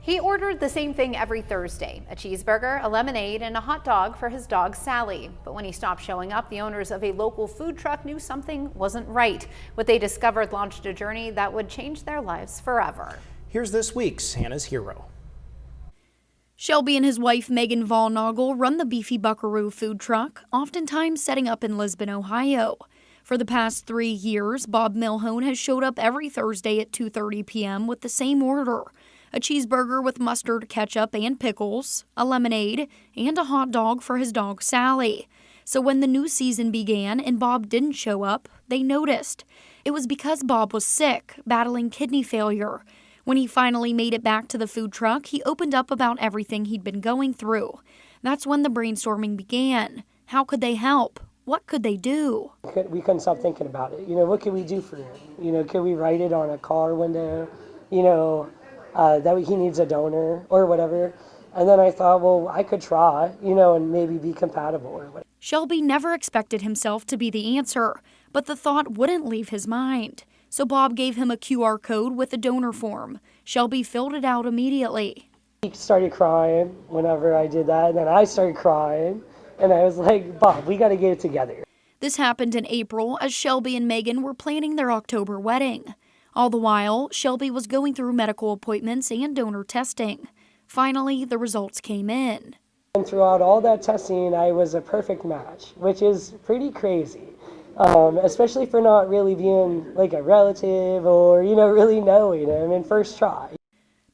He ordered the same thing every Thursday, a cheeseburger, a lemonade, and a hot dog for his dog Sally. But when he stopped showing up, the owners of a local food truck knew something wasn't right. What they discovered launched a journey that would change their lives forever. Here's this week's Hannah's Hero. Shelby and his wife Meagan Vollnogle run the Beefy Buckaroo food truck, oftentimes setting up in Lisbon, Ohio. For the past 3 years, Bob Milhoan has showed up every Thursday at 2:30 p.m. with the same order: a cheeseburger with mustard, ketchup, and pickles, a lemonade, and a hot dog for his dog Sally. So when the new season began and Bob didn't show up, they noticed. It was because Bob was sick, battling kidney failure. When he finally made it back to the food truck, he opened up about everything he'd been going through. That's when the brainstorming began. How could they help? What could they do? We couldn't stop thinking about it. What could we do for him? Could we write it on a car window? That he needs a donor or whatever. And then I thought, well, I could try, and maybe be compatible or whatever. Shelby never expected himself to be the answer, but the thought wouldn't leave his mind. So Bob gave him a QR code with a donor form. Shelby filled it out immediately. He started crying whenever I did that, and then I started crying, and I was like, Bob, we got to get it together. This happened in April as Shelby and Meagan were planning their October wedding. All the while, Shelby was going through medical appointments and donor testing. Finally, the results came in. And throughout all that testing, I was a perfect match, which is pretty crazy. Especially for not really being like a relative or, really knowing him in first try.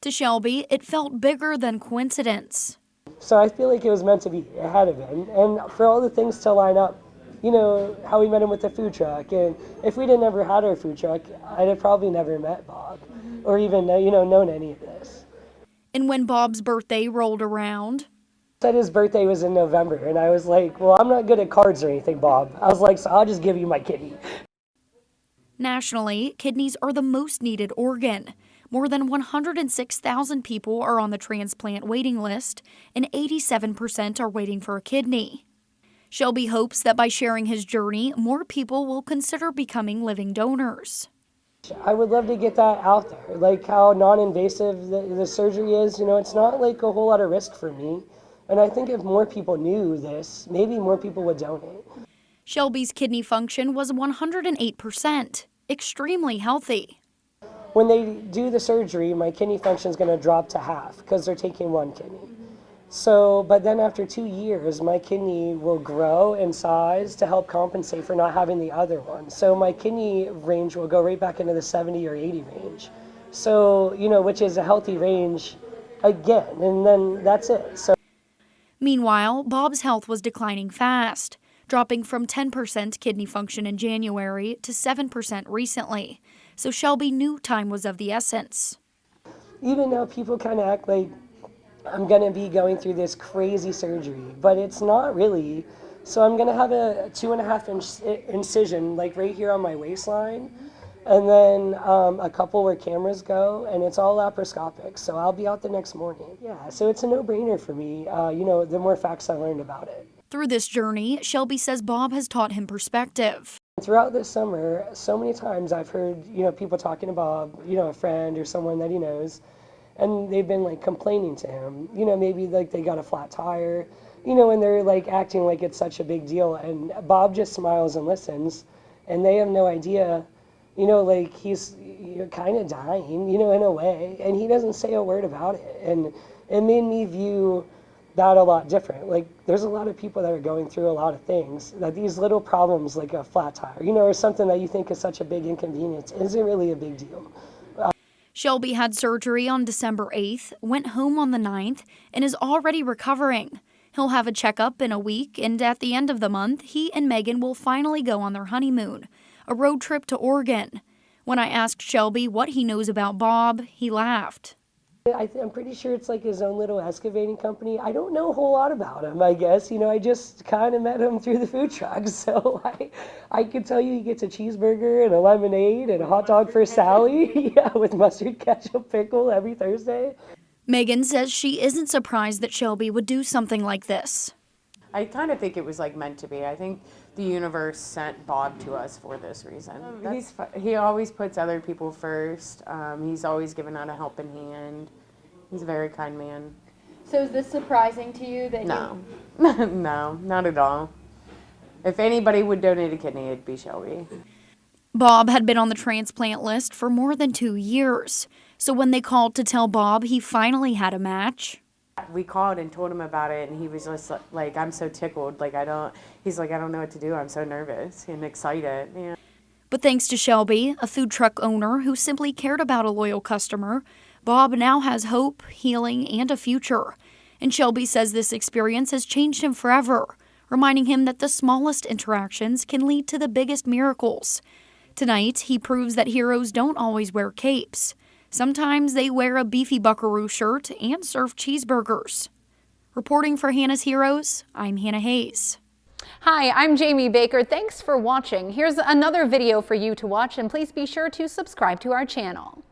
To Shelby, it felt bigger than coincidence. So I feel like it was meant to be ahead of him, and for all the things to line up, how we met him with the food truck. And if we didn't ever had our food truck, I'd have probably never met Bob or even, known any of this. And when Bob's birthday rolled around, Said his birthday was in November, and I was like, well, I'm not good at cards or anything, Bob. I was like, so I'll just give you my kidney. Nationally, kidneys are the most needed organ. More than 106,000 people are on the transplant waiting list, and 87% are waiting for a kidney. Shelby hopes that by sharing his journey, more people will consider becoming living donors. I would love to get that out there, like how non-invasive the surgery is. It's not like a whole lot of risk for me. And I think if more people knew this, maybe more people would donate. Shelby's kidney function was 108%, extremely healthy. When they do the surgery, my kidney function is going to drop to half because they're taking one kidney. So, but then after 2 years, my kidney will grow in size to help compensate for not having the other one. So my kidney range will go right back into the 70 or 80 range. So, which is a healthy range again, and then that's it. So. Meanwhile, Bob's health was declining fast, dropping from 10% kidney function in January to 7% recently. So Shelby knew time was of the essence. Even though people kind of act like I'm going to be going through this crazy surgery, but it's not really. So I'm going to have a 2.5-inch incision like right here on my waistline, and then a couple where cameras go, and it's all laparoscopic. So I'll be out the next morning. Yeah, so it's a no-brainer for me, the more facts I learned about it. Through this journey, Shelby says Bob has taught him perspective. Throughout this summer, so many times I've heard, people talking to Bob, a friend or someone that he knows, and they've been like complaining to him, maybe like they got a flat tire, and they're like acting like it's such a big deal. And Bob just smiles and listens, and they have no idea, like he's kind of dying, in a way, and he doesn't say a word about it. And it made me view that a lot different. Like there's a lot of people that are going through a lot of things, that these little problems like a flat tire, or something that you think is such a big inconvenience isn't really a big deal. Shelby had surgery on December 8th, went home on the 9th, and is already recovering. He'll have a checkup in a week, and at the end of the month, he and Meagan will finally go on their honeymoon, a road trip to Oregon. When I asked Shelby what he knows about Bob, he laughed. I'm pretty sure it's like his own little excavating company. I don't know a whole lot about him, I guess. I just kind of met him through the food truck. So I could tell you he gets a cheeseburger and a lemonade and a hot dog for Sally. Yeah, with mustard, ketchup, pickle every Thursday. Meagan says she isn't surprised that Shelby would do something like this. I kind of think it was like meant to be. I think the universe sent Bob to us for this reason. He always puts other people first. He's always given out a helping hand. He's a very kind man. So is this surprising to you that No, no, not at all. If anybody would donate a kidney, it'd be Shelby. Bob had been on the transplant list for more than 2 years. So when they called to tell Bob he finally had a match, We called and told him about it, and he was just like, I'm so tickled. He's like, I don't know what to do. I'm so nervous and excited. Yeah. but thanks to Shelby, a food truck owner who simply cared about a loyal customer, Bob now has hope, healing, and a future. And Shelby says this experience has changed him forever, reminding him that the smallest interactions can lead to the biggest miracles. Tonight, he proves that heroes don't always wear capes. Sometimes they wear a Beefy Buckaroo shirt and serve cheeseburgers. Reporting for Hannah's Heroes, I'm Hannah Hayes. Hi, I'm Jamie Baker. Thanks for watching. Here's another video for you to watch, and please be sure to subscribe to our channel.